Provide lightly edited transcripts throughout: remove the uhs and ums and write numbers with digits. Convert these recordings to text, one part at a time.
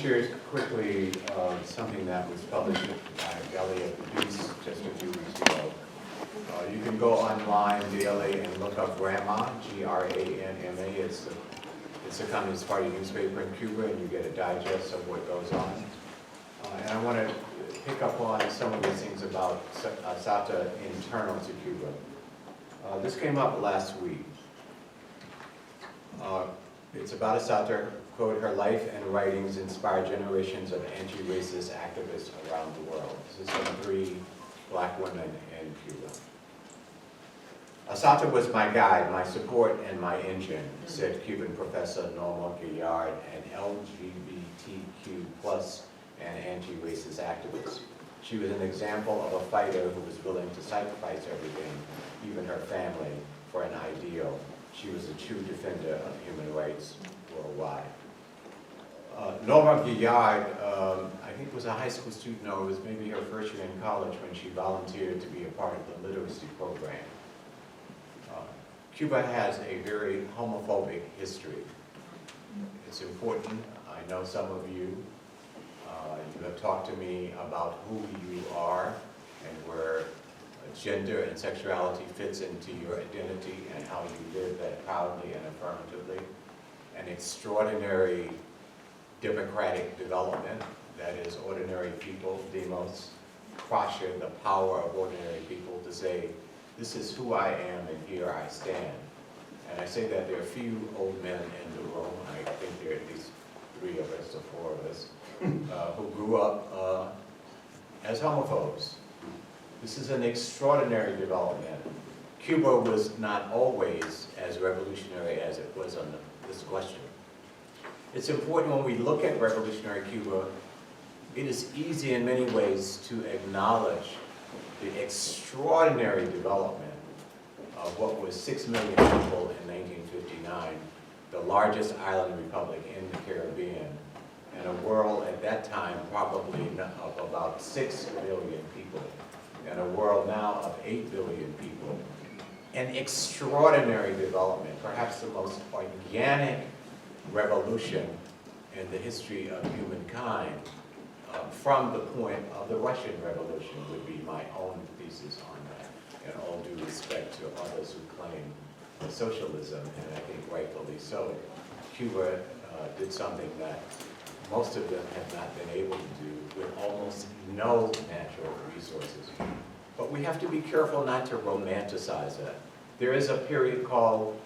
share quickly something that was published by Elliot Peace just a few weeks ago. You can go online daily and look up Grandma, Granma. It's a Communist Party newspaper in Cuba, and you get a digest of what goes on. And I want to pick up on some of these things about Assata internal to Cuba. This came up last week. It's about Assata, quote, her life and writings inspired generations of anti-racist activists around the world. This is from 3 black women in Cuba. Assata was my guide, my support, and my engine, said Cuban professor Norma Gillard, an LGBTQ+ and anti-racist activist. She was an example of a fighter who was willing to sacrifice everything, even her family, for an ideal. She was a true defender of human rights worldwide. Norma Gillard, I think was a high school student, or it was maybe her first year in college when she volunteered to be a part of the literacy program. Cuba has a very homophobic history. It's important. I know some of you. You have talked to me about who you are and where gender and sexuality fits into your identity and how you live that proudly and affirmatively. An extraordinary democratic development that is ordinary people, demos, crushing the power of ordinary people to say, this is who I am and here I stand. And I say that there are a few old men in the room, I think there are at least 3 of us or 4 of us, who grew up as homophobes. This is an extraordinary development. Cuba was not always as revolutionary as it was on this question. It's important when we look at revolutionary Cuba, it is easy in many ways to acknowledge the extraordinary development of what was 6 million people in 1959, the largest island republic in the Caribbean, and a world at that time probably of about 6 billion people, and a world now of 8 billion people. An extraordinary development, perhaps the most organic revolution in the history of humankind, from the point of the Russian Revolution would be my own thesis on that, and all due respect to others who claim socialism, and I think rightfully so. Cuba did something that most of them have not been able to do with almost no natural resources. But we have to be careful not to romanticize that. There is a period called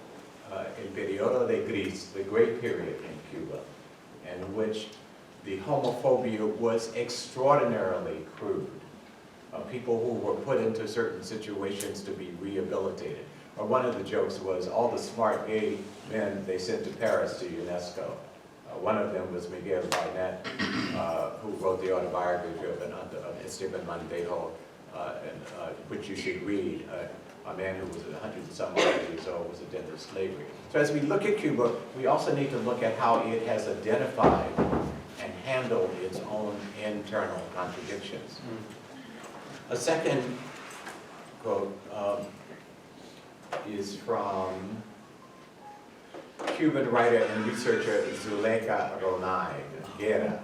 El Periodo de Gris, the Great Period in Cuba, in which the homophobia was extraordinarily crude. People who were put into certain situations to be rehabilitated. Or one of the jokes was all the smart gay men they sent to Paris to UNESCO. One of them was Miguel Barnett, who wrote the autobiography of Esteban Montejo, which you should read. A man who was 100 and some years old was a death of slavery. So as we look at Cuba, we also need to look at how it has identified and handled its own internal contradictions. A second quote is from Cuban writer and researcher Zuleika Ronay Guerra.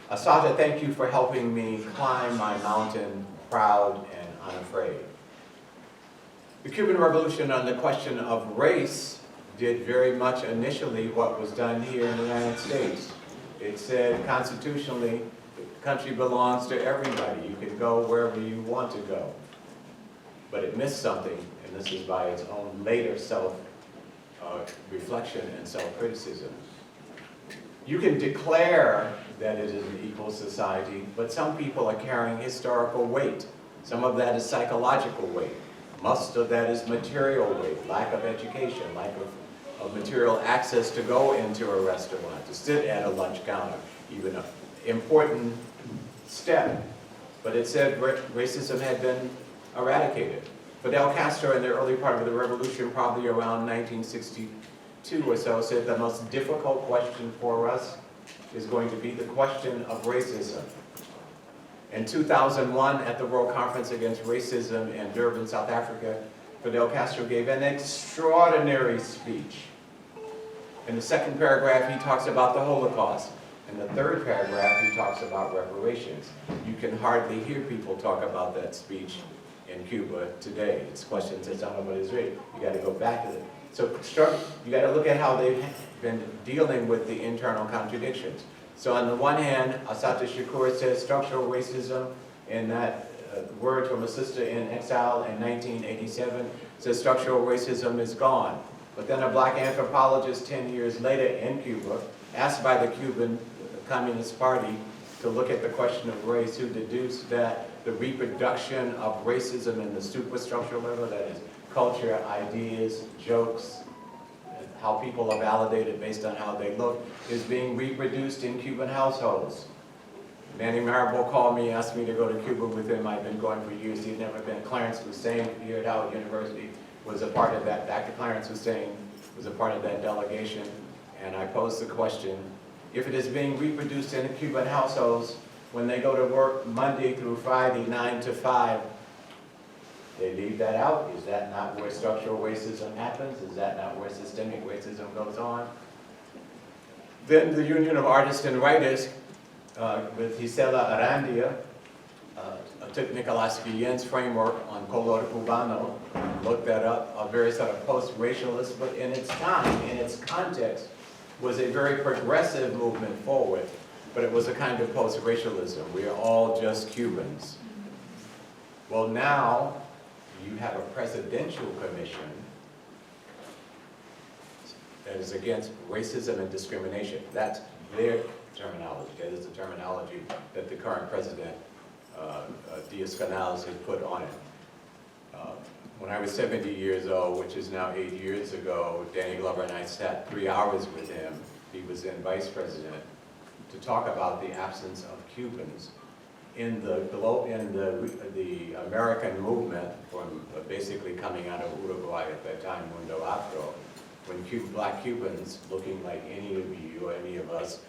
Assata, thank you for helping me climb my mountain proud and unafraid. The Cuban Revolution on the question of race did very much initially what was done here in the United States. It said constitutionally, the country belongs to everybody. You can go wherever you want to go. But it missed something, and this is by its own later self-reflection and self-criticism. You can declare that it is an equal society, but some people are carrying historical weight. Some of that is psychological weight. Most of that is material weight, lack of education, lack of material access to go into a restaurant, to sit at a lunch counter, even an important step. But it said racism had been eradicated. Fidel Castro in the early part of the revolution, probably around 1962 or so, said the most difficult question for us is going to be the question of racism. In 2001, at the World Conference Against Racism in Durban, South Africa, Fidel Castro gave an extraordinary speech. In the second paragraph, he talks about the Holocaust. In the third paragraph, he talks about reparations. You can hardly hear people talk about that speech in Cuba today. It's questions that somebody's read. You got to go back to it. So you got to look at how they've been dealing with the internal contradictions. So on the one hand, Assata Shakur says structural racism, in that word from a sister in exile in 1987, says structural racism is gone. But then a black anthropologist 10 years later in Cuba, asked by the Cuban Communist Party to look at the question of race, who deduced that the reproduction of racism in the superstructural level, that is culture, ideas, jokes, how people are validated based on how they look, is being reproduced in Cuban households. Manny Marable called me, asked me to go to Cuba with him. I've been going for years. He'd never been. Clarence Hussein here at Howard University was a part of that. Dr. Clarence Hussein was a part of that delegation. And I posed the question, if it is being reproduced in Cuban households, when they go to work Monday through Friday, 9 to 5, they leave that out? Is that not where structural racism happens? Is that not where systemic racism goes on? Then the Union of Artists and Writers, with Gisela Arandia, took Nicolás Guillen's framework on color cubano, looked that up, a very sort of post-racialist, but in its time, in its context, was a very progressive movement forward, but it was a kind of post-racialism. We are all just Cubans. Well, now you have a presidential commission that is against racism and discrimination. That's their terminology. That is the terminology that the current president, Diaz-Canales, has put on it. When I was 70 years old, which is now 8 years ago, Danny Glover and I sat 3 hours with him. He was then vice president, to talk about the absence of Cubans in the American movement, from basically coming out of Uruguay at that time, Mundo Afro, when black Cubans, looking like any of you or any of us,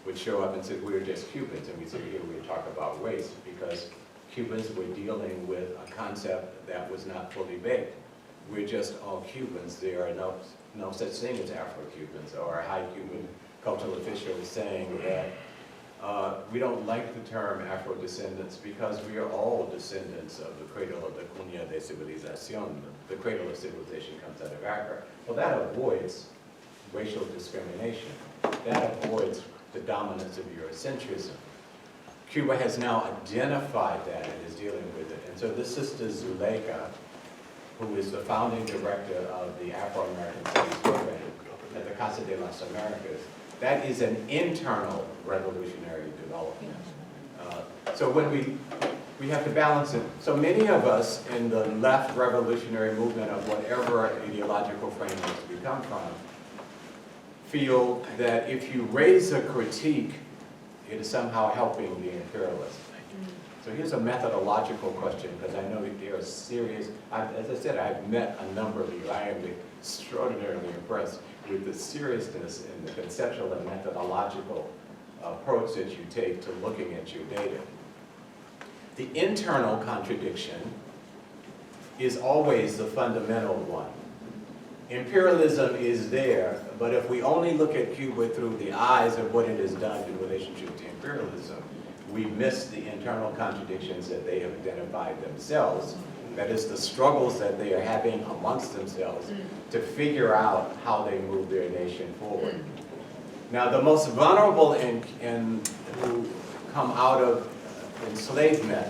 would show up and say, we're just Cubans, and we say, here we talk about race, because Cubans were dealing with a concept that was not fully baked. We're just all Cubans. There are no such thing as Afro-Cubans, or a high Cuban cultural official is saying that we don't like the term Afro-descendants because we are all descendants of the cradle of the Cuna de Civilización. The cradle of civilization comes out of Africa. Well, that avoids racial discrimination. That avoids the dominance of Eurocentrism. Cuba has now identified that and is dealing with it. And so this sister Zuleika, who is the founding director of the Afro-American Studies program at the Casa de las Americas, that is an internal revolutionary development. So when we have to balance it. So many of us in the left revolutionary movement of whatever ideological frameworks we come from feel that if you raise a critique, it is somehow helping the imperialists. So here's a methodological question, because I know that there are serious, as I said, I've met a number of you. I am extraordinarily impressed with the seriousness and the conceptual and methodological approach that you take to looking at your data. The internal contradiction is always the fundamental one. Imperialism is there, but if we only look at Cuba through the eyes of what it has done in relationship to imperialism, we miss the internal contradictions that they have identified themselves. That is, the struggles that they are having amongst themselves to figure out how they move their nation forward. Now, the most vulnerable who come out of enslavement,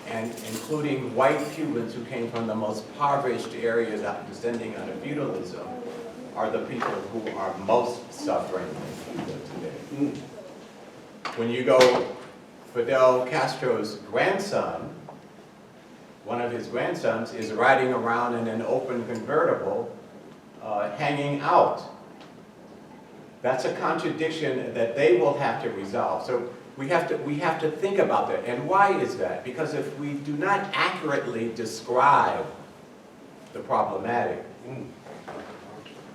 and including white Cubans who came from the most impoverished areas descending out of feudalism, are the people who are most suffering in Cuba today. When you go, Fidel Castro's grandson, one of his grandsons, is riding around in an open convertible, hanging out. That's a contradiction that they will have to resolve. So we have to think about that. And why is that? Because if we do not accurately describe the problematic,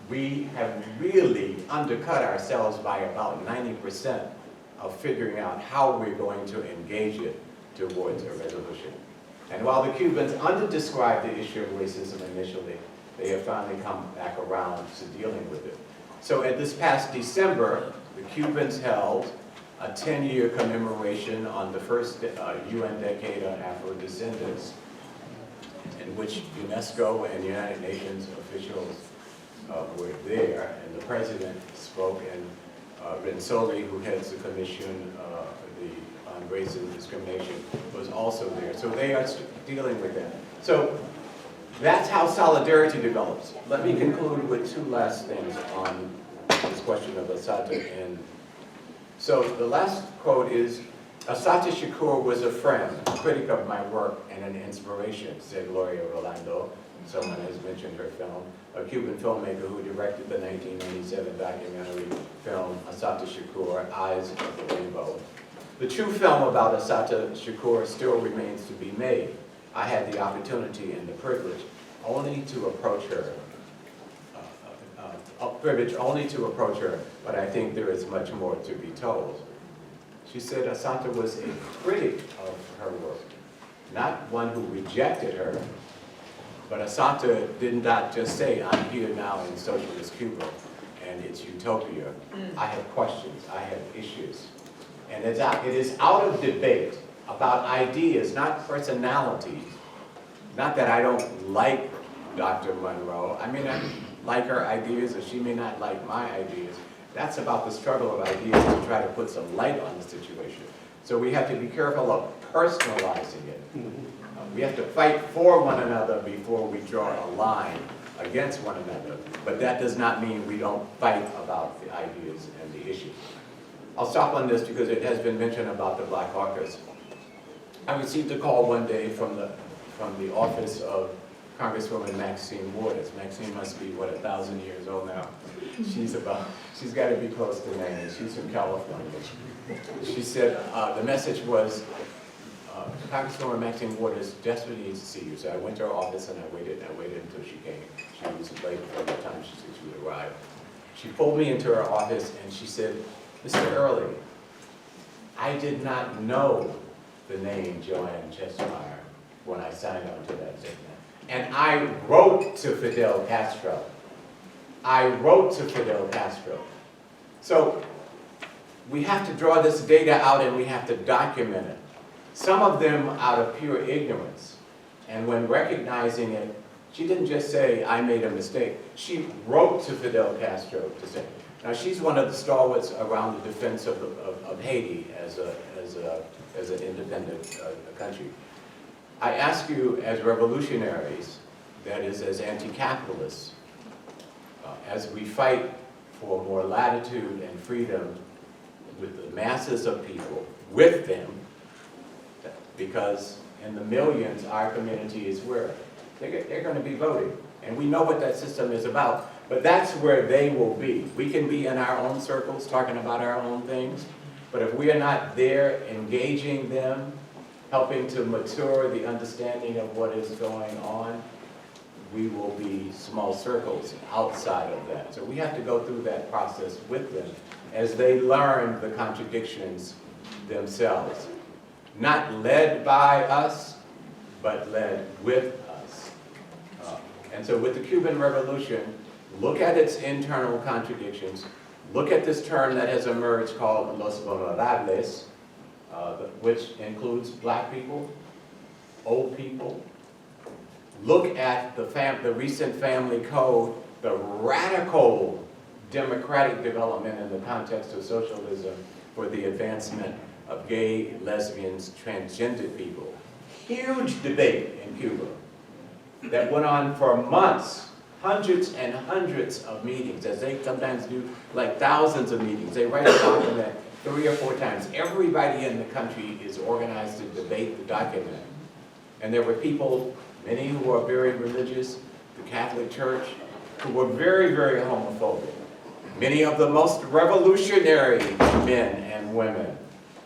we have really undercut ourselves by about 90% of figuring out how we're going to engage it towards a resolution. And while the Cubans under-described the issue of racism initially, they have finally come back around to dealing with it. So at this past December, the Cubans held a 10-year commemoration on the first UN decade on Afro-descendants, in which UNESCO and United Nations officials were there, and the president spoke, and Rensoli, who heads the commission on race and discrimination, was also there. So they are dealing with that. So that's how solidarity develops. Let me conclude with two last things on this question of Assata. And so the last quote is, Assata Shakur was a friend, a critic of my work, and an inspiration, said Gloria Rolando. Someone has mentioned her film, a Cuban filmmaker who directed the 1997 documentary film Assata Shakur, Eyes of the Rainbow. The true film about Assata Shakur still remains to be made. I had the opportunity and the privilege only to approach her, but I think there is much more to be told. She said Assata was a critic of her work, not one who rejected her, but Assata did not just say, I'm here now in socialist Cuba and it's utopia. I have questions, I have issues. And it is out of debate about ideas, not personalities. Not that I don't like Dr. Monroe. I may not like her ideas, or she may not like my ideas. That's about the struggle of ideas to try to put some light on the situation. So we have to be careful of personalizing it. We have to fight for one another before we draw a line against one another. But that does not mean we don't fight about the ideas and the issues. I'll stop on this because it has been mentioned about the Black Caucus. I received a call one day from the office of Congresswoman Maxine Waters. Maxine must be, what, 1,000 years old now. She's got to be close to 90. She's from California. She said, the message was, Congresswoman Maxine Waters desperately needs to see you. So I went to her office and I waited until she came. She was late for the time she said she would arrive. She pulled me into her office and she said, Mr. Early, I did not know the name Joanne Cheshire when I signed on to that statement. And I wrote to Fidel Castro. So we have to draw this data out and we have to document it. Some of them out of pure ignorance. And when recognizing it, she didn't just say, I made a mistake. She wrote to Fidel Castro to say. Now she's one of the stalwarts around the defense of Haiti as an independent country. I ask you as revolutionaries, that is as anti-capitalists, as we fight for more latitude and freedom with the masses of people, with them, because in the millions our community is where they're going to be voting. And we know what that system is about, but that's where they will be. We can be in our own circles talking about our own things, but if we are not there engaging them, helping to mature the understanding of what is going on, we will be small circles outside of that. So we have to go through that process with them as they learn the contradictions themselves. Not led by us, but led with us. And so with the Cuban Revolution, look at its internal contradictions. Look at this term that has emerged called los vulnerables, which includes black people, old people. Look at the recent family code, the radical democratic development in the context of socialism for the advancement of gay, lesbians, transgender people. Huge debate in Cuba that went on for months, hundreds and hundreds of meetings, as they sometimes do, like thousands of meetings. They write a document 3 or 4 times. Everybody in the country is organized to debate the document. And there were people, many who were very religious, the Catholic Church, who were very, very homophobic. Many of the most revolutionary men and women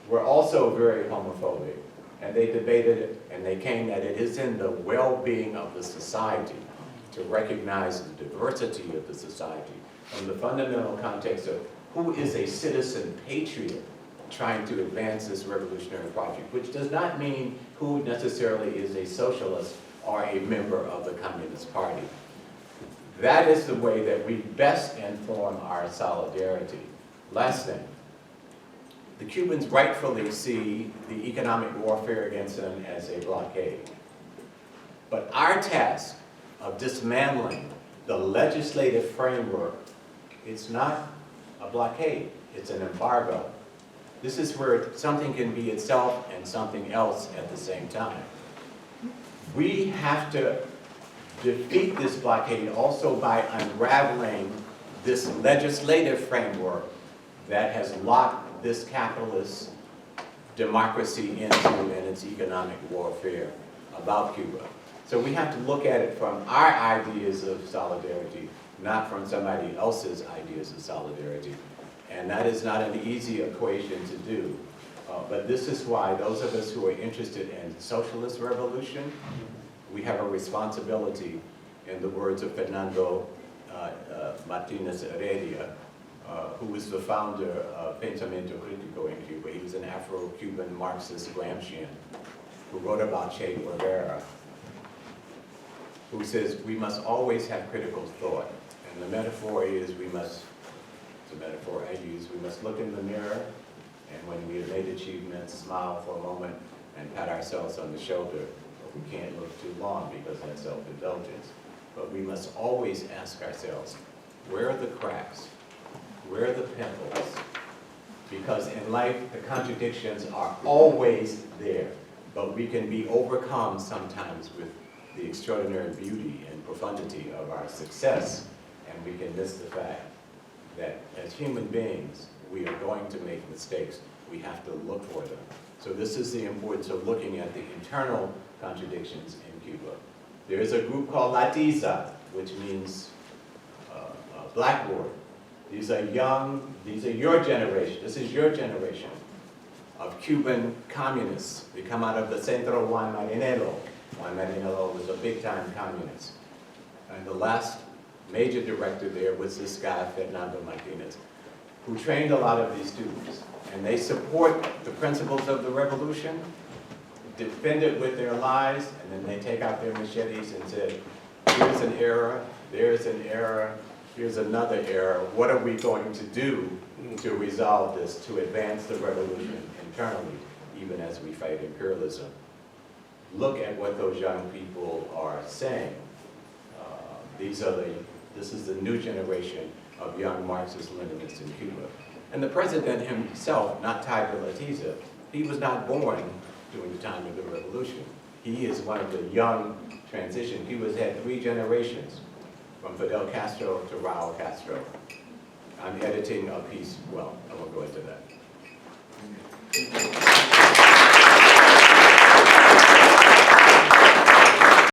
were also very homophobic. And they debated it, and they came that it is in the well-being of the society to recognize the diversity of the society from the fundamental context of who is a citizen patriot trying to advance this revolutionary project, which does not mean who necessarily is a socialist or a member of the Communist Party. That is the way that we best inform our solidarity Last thing, the Cubans rightfully see the economic warfare against them as a blockade. But our task of dismantling the legislative framework, it's not a blockade, it's an embargo. This is where something can be itself and something else at the same time. We have to defeat this blockade also by unraveling this legislative framework that has locked this capitalist democracy into and its economic warfare about Cuba. So we have to look at it from our ideas of solidarity, not from somebody else's ideas of solidarity. And that is not an easy equation to do. But this is why those of us who are interested in socialist revolution, we have a responsibility, in the words of Fernando Martinez Heredia, who was the founder of Pensamiento Crítico in Cuba. He was an Afro-Cuban Marxist Gramscian who wrote about Che Guevara, who says we must always have critical thought. And the metaphor is we must, it's a metaphor I use, we must look in the mirror, and when we have made achievements, smile for a moment and pat ourselves on the shoulder. But we can't look too long because that's self-indulgence. But we must always ask ourselves, where are the cracks? Where are the pimples? Because in life, the contradictions are always there, but we can be overcome sometimes with the extraordinary beauty and profundity of our success, and we can miss the fact that as human beings, we are going to make mistakes. We have to look for them. So this is the importance of looking at the internal contradictions in Cuba. There is a group called La Tiza, which means blackboard. These are young, these are your generation, this is your generation of Cuban communists. They come out of the Centro Juan Marinelo. Juan Marinelo was a big-time communist. And the last major director there was this guy, Fernando Martinez, who trained a lot of these students. And they support the principles of the revolution, defend it with their lives, and then they take out their machetes and say, here's an error, there's an error, here's another error. What are we going to do to resolve this, to advance the revolution internally, even as we fight imperialism? Look at what those young people are saying. This is the new generation of young Marxist-Leninists in Cuba. And the president himself, not tied to La Tiza, he was not born during the time of the revolution. He is one of the young transition. Cuba's had 3 generations, from Fidel Castro to Raul Castro. I'm editing a piece, well, I won't go into that.